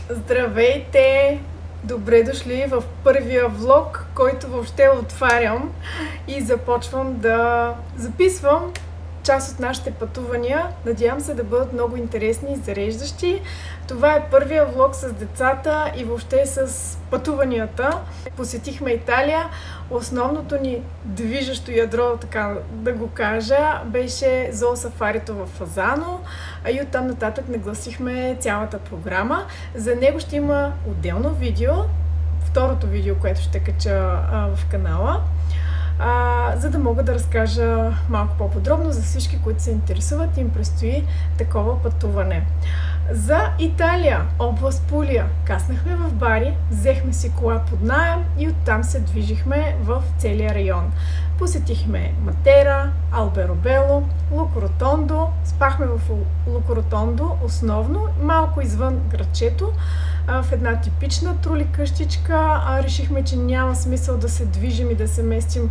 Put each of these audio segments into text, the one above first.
Здравейте! Добре дошли в първия влог, който въобще отварям и започвам да записвам част от нашите пътувания. Надявам се да бъдат много интересни и зареждащи. Това е първия влог с децата и въобще с пътуванията. Посетихме Италия. Основното ни движещо ядро, така да го кажа, беше зоосафарито в Фазано, и оттам нататък нагласихме цялата програма. За него ще има отделно видео, второто видео, което ще кача в канала, за да мога да разкажа малко по-подробно за всички, които се интересуват и им предстои такова пътуване. За Италия, област Пулия, каснахме в Бари, взехме си кола под наем и оттам се движихме в целия район. Посетихме Матера, Алберобело, Лукоротондо, спахме в Лукоротондо основно, малко извън градчето, в една типична трули къщичка. Решихме, че няма смисъл да се движим и да се местим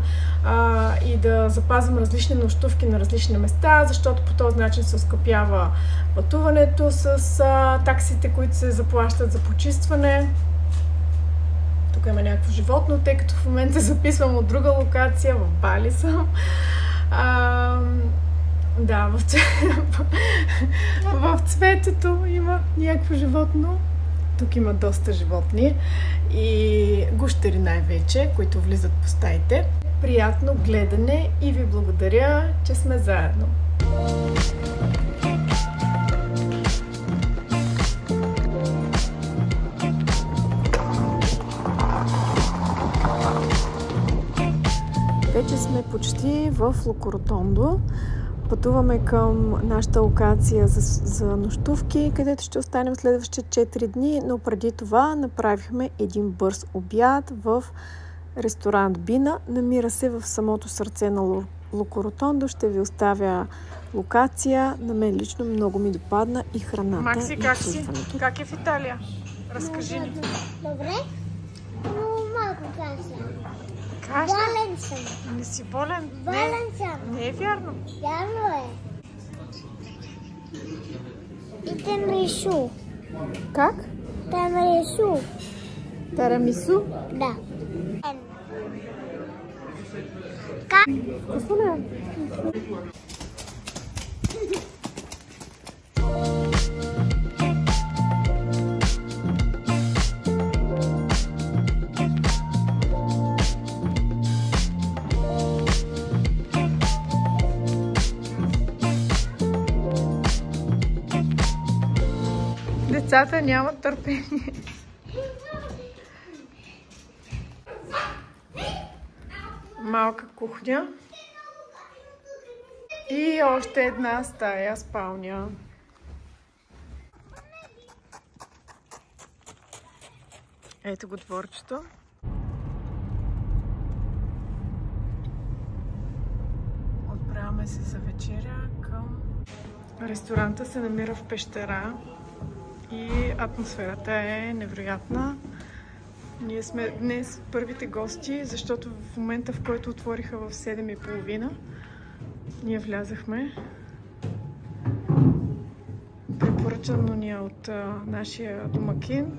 и да запазвам различни нощувки на различни места, защото по този начин се оскъпява пътуването с таксите, които се заплащат за почистване. Тук има някакво животно, тъй като в момента записвам от друга локация, в Бали съм. Да, в цветето има някакво животно. Тук има доста животни и гущери най-вече, които влизат по стаите. Приятно гледане и ви благодаря, че сме заедно. Вече сме почти в Лукоротондо. Пътуваме към нашата локация за нощувки, където ще останем следващите 4 дни, но преди това направихме един бърз обяд в ресторант Бина. Намира се в самото сърце на Лукоротондо. Ще ви оставя локация. На мен лично много ми допадна и храната. Макси, как си? Как е в Италия? Разкажи ни. Добре, но малко каша. Болен съм. Не си болен? Болен съм. Не е вярно. Вярно е. И тирамису. Как? Тирамису. Тирамису? Да. Как? Вкусно ли е? Децата нямат търпение. Малка кухня. И още една стая, спалня. Ето го дворчето. Отправяме се за вечеря към... Ресторанта се намира в пещера и атмосферата е невероятна. Ние сме днес първите гости, защото в момента, в който отвориха в 7:30, ние влязахме. Препоръчано ни е от нашия домакин.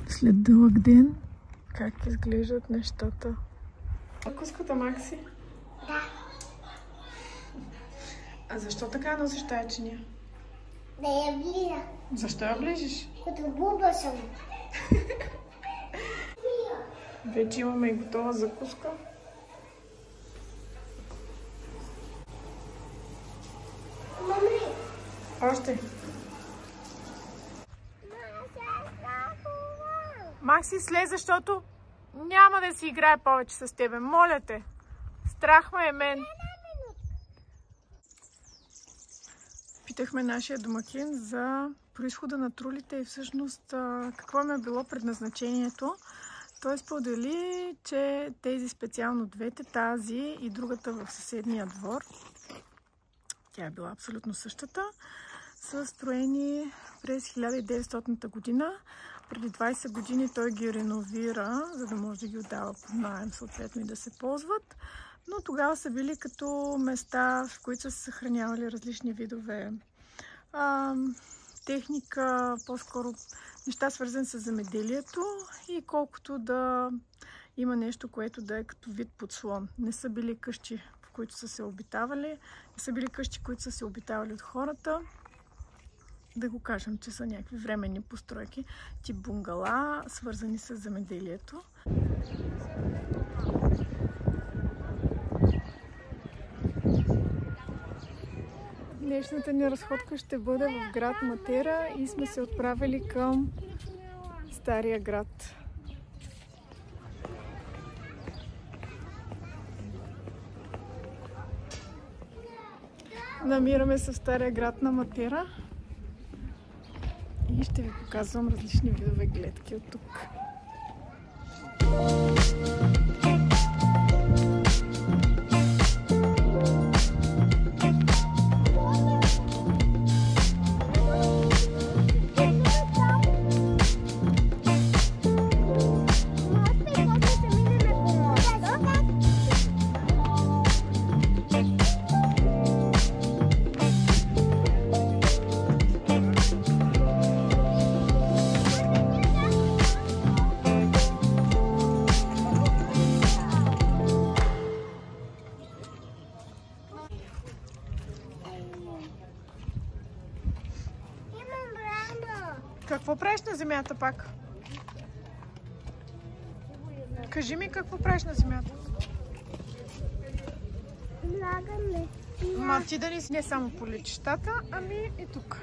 След дълъг ден, как изглеждат нещата. Закуската, Макси? Да. А защо така носиш тая чиния? Да я ближа. Защо я ближиш? Като буба съм. Вече имаме и готова закуска. Мами. Още. Макси, слез, защото няма да си играе повече с тебе. Моля те. Страх ме е мен. Питахме нашия домакин за произхода на трулите и всъщност какво им е било предназначението. Той сподели, че тези специално двете, тази и другата в съседния двор, Тя е била абсолютно същата. Са строени през 1900 година. Преди 20 години той ги реновира, за да може да ги отдава под наем, съответно и да се ползват. Но тогава са били като места, в които са се съхранявали различни видове техника, по-скоро неща свързани с земеделието и колкото да има нещо, което да е като вид подслон. Не са били къщи, в които са се обитавали, не са били къщи, които са се обитавали от хората. Да го кажем, че са някакви временни постройки, тип бунгала, свързани с земеделието. Днешната ни разходка ще бъде в град Матера и сме се отправили към Стария град. Намираме се в Стария град на Матера и ще ви показвам различни видове гледки от тук. Какво правиш на земята пак? Кажи ми какво правиш на земята? Влагаме. Ма ти да не само по летищата, ами и тук.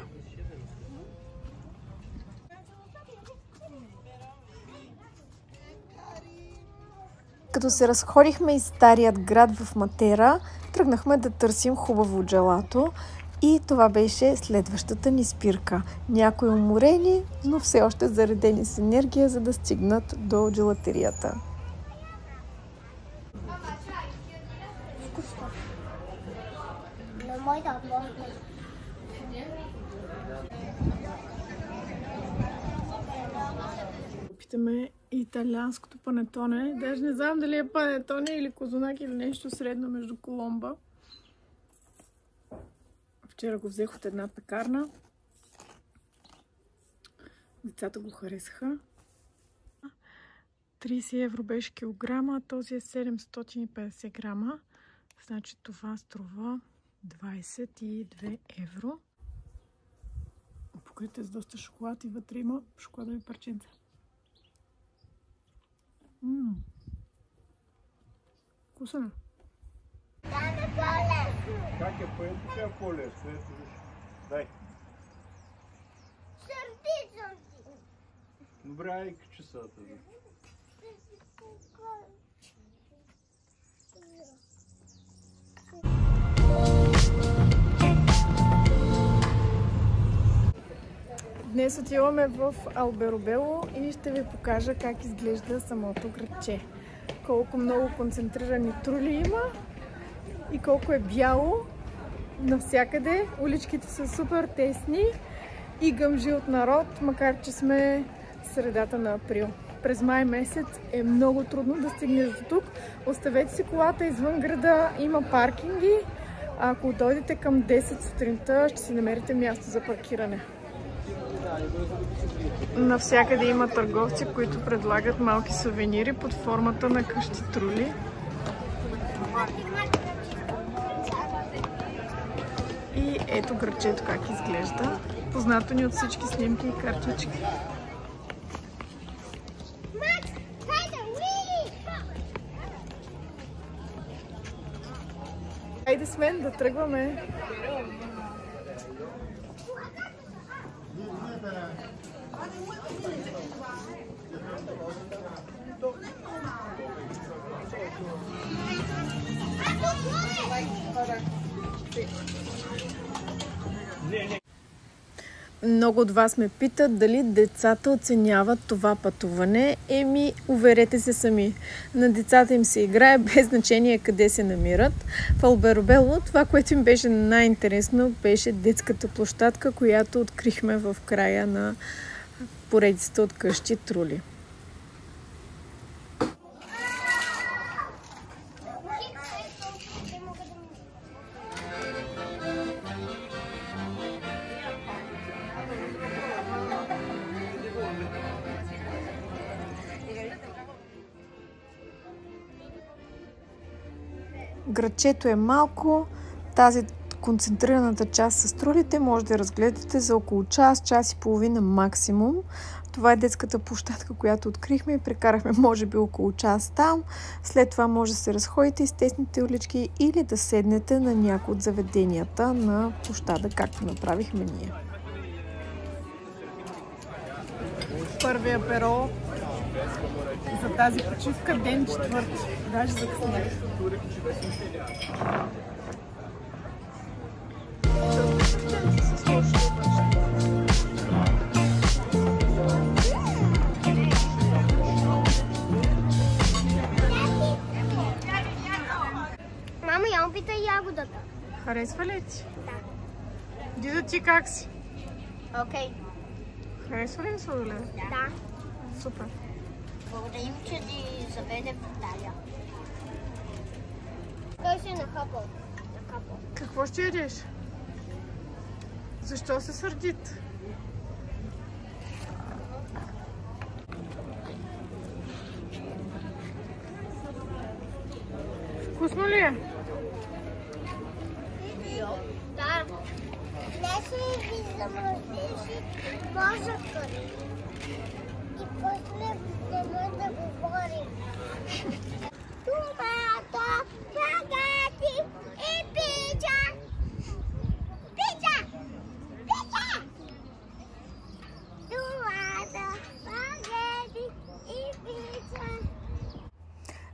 Като се разходихме из Старият град в Матера, тръгнахме да търсим хубаво джелато. И това беше следващата ни спирка. Някои уморени, но все още заредени с енергия, за да стигнат до джелатерията. Опитаме италианското панетоне. Даже не знам дали е панетоне или козунак или нещо средно между коломба. Вчера го взех от една пекарна. Децата го харесаха. 30 евро беше килограма, този е 750 грама. Значи това струва 22 евро. Покрите с доста шоколад и вътре има шоколадови парченца. Вкусно. Как е по-лесно, така е по-лесно. Ето виж. Дай. Сърдицам ти. Добре, айка часата. Днес отиваме в Алберобело и ще ви покажа как изглежда самото градче. Колко много концентрирани трули има и колко е бяло навсякъде. Уличките са супер тесни и гъмжи от народ, макар че сме средата на април. През май месец е много трудно да стигнеш до тук. Оставете си колата извън града, има паркинги. Ако дойдете към 10 сутринта, ще си намерите място за паркиране. Навсякъде има търговци, които предлагат малки сувенири под формата на къщи трули. И ето градчето как изглежда. Познато ни от всички снимки и картички. Хайде с мен да тръгваме. Много от вас ме питат дали децата оценяват това пътуване. Уверете се сами. На децата им се играе без значение къде се намират. В Алберобело това, което им беше най-интересно, беше детската площадка, която открихме в края на поредицата от къщи Трули. Градчето е малко. Тази концентрираната част с трулите може да разгледате за около час и половина максимум. Това е детската площадка, която открихме и прекарахме може би около час там. След това може да се разходите из тесните улички или да седнете на някои от заведенията на площада, както направихме ние. Първия перо за тази почивка, ден 4. Даже закъснях. Мама, я опитай ягодата. Харесва ли ти? Да. Дидо, ти как си? Окей. Харесва ли сладоледа? Да. Супер. Благодарим, че ни заведе в Италия. Той се е нахапал. Какво ще ядеш? Защо се сърдит? Вкусно ли е? Да. Не се ви замръзнеш мозъка. И после не може да говорим. Томата, спагети и пица. Пица! Пица! Томата, спагети и пица.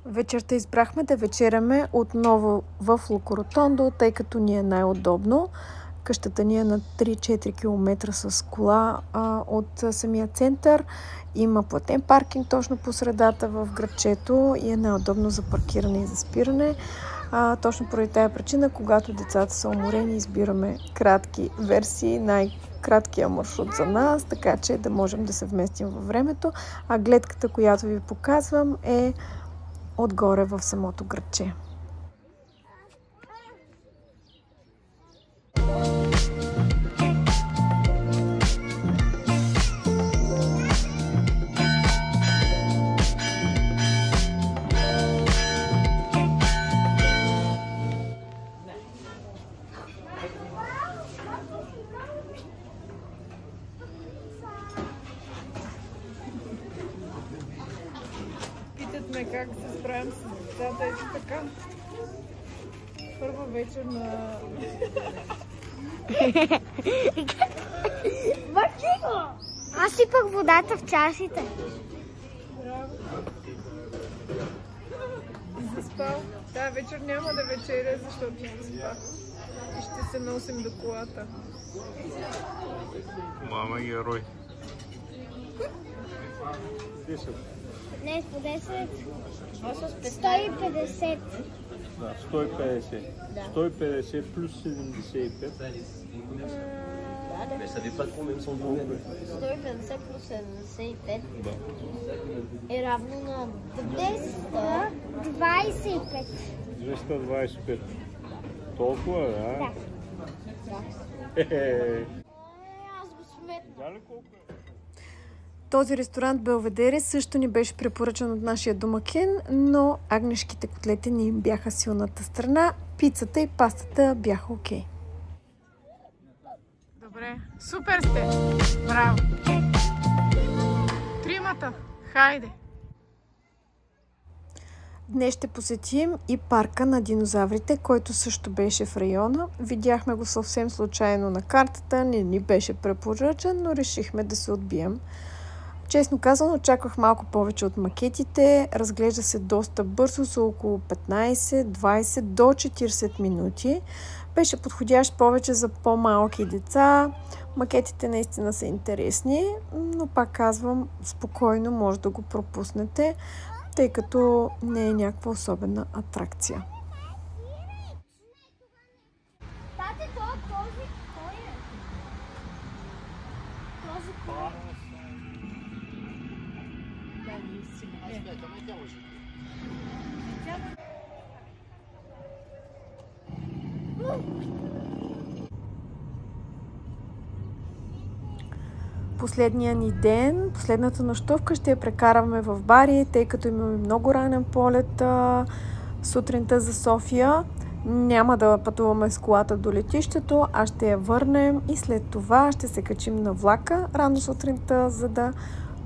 Вечерта избрахме да вечеряме отново в Лукоротондо, тъй като ни е най-удобно. Къщата ни е на 3-4 км с кола от самия център. Има платен паркинг точно по средата в градчето и е най-удобно за паркиране и за спиране. Точно поради тази причина, когато децата са уморени, избираме кратки версии, най-краткия маршрут за нас, така че да можем да се вместим във времето. А гледката, която ви показвам, е отгоре в самото градче. Питат ме как се справям с децата, ето така. Първа вечер на... Аз сипах водата в чашите. Браво! Заспал. Тая вечер няма да вечеря, защото заспа. И ще се носим до колата. Мама герой. 10. Не, по 10. 150. Да, 150. 150 плюс 75. Mais ça fait pas combien de sont tombés. 150 плюс 75 е равно на 225. 225. Толкова, да? Да. Аз го сметна. Дали колко е? Този ресторант Белведере също ни беше препоръчан от нашия домакин, но агнешките котлети ни бяха силната страна, пицата и пастата бяха окей. Добре, супер сте! Браво! Тримата! Хайде! Днес ще посетим и парка на динозаврите, който също беше в района. Видяхме го съвсем случайно на картата, не ни беше препоръчан, но решихме да се отбием. Честно казано, очаквах малко повече от макетите. Разглежда се доста бързо, за около 15, 20 до 40 минути. Беше подходящ повече за по-малки деца. Макетите наистина са интересни, но пак казвам, спокойно може да го пропуснете, тъй като не е някаква особена атракция. Тате, този кой е? Този кой е? Последния ни ден, последната нощувка ще я прекараме в Бари, тъй като имаме много ранен полет сутринта за София. Няма да пътуваме с колата до летището, а ще я върнем и след това ще се качим на влака рано сутринта, за да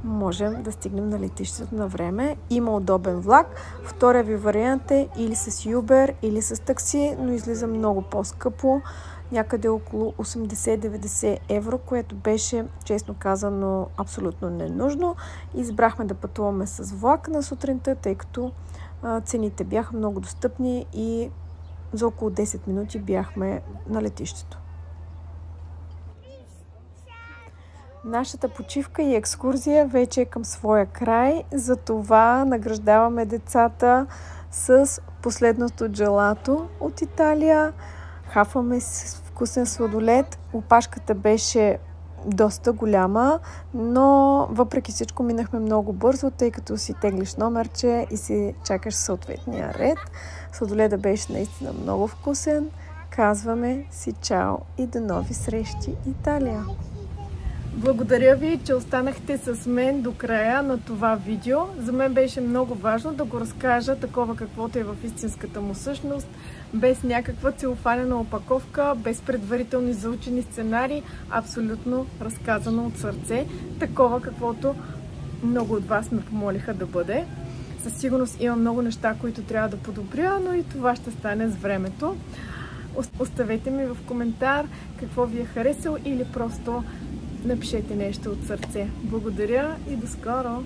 можем да стигнем на летището на време. Има удобен влак. Втория ви вариант е или с Uber, или с такси, но излиза много по-скъпо. Някъде около 80-90 евро, което беше, честно казано, абсолютно ненужно. Избрахме да пътуваме с влак на сутринта, тъй като цените бяха много достъпни и за около 10 минути бяхме на летището. Нашата почивка и екскурзия вече е към своя край, затова награждаваме децата с последното джелато от Италия. Хафаме с вкусен сладолед. Опашката беше доста голяма, но въпреки всичко минахме много бързо, тъй като си теглиш номерче и си чакаш съответния ред. Сладоледа беше наистина много вкусен. Казваме си чао и до нови срещи, Италия! Благодаря ви, че останахте с мен до края на това видео. За мен беше много важно да го разкажа такова каквото е в истинската му същност, без някаква целофанена опаковка, без предварителни заучени сценарии, абсолютно разказано от сърце, такова каквото много от вас ме помолиха да бъде. Със сигурност има много неща, които трябва да подобря, но и това ще стане с времето. Оставете ми в коментар какво ви е харесало или просто напишете нещо от сърце. Благодаря и до скоро!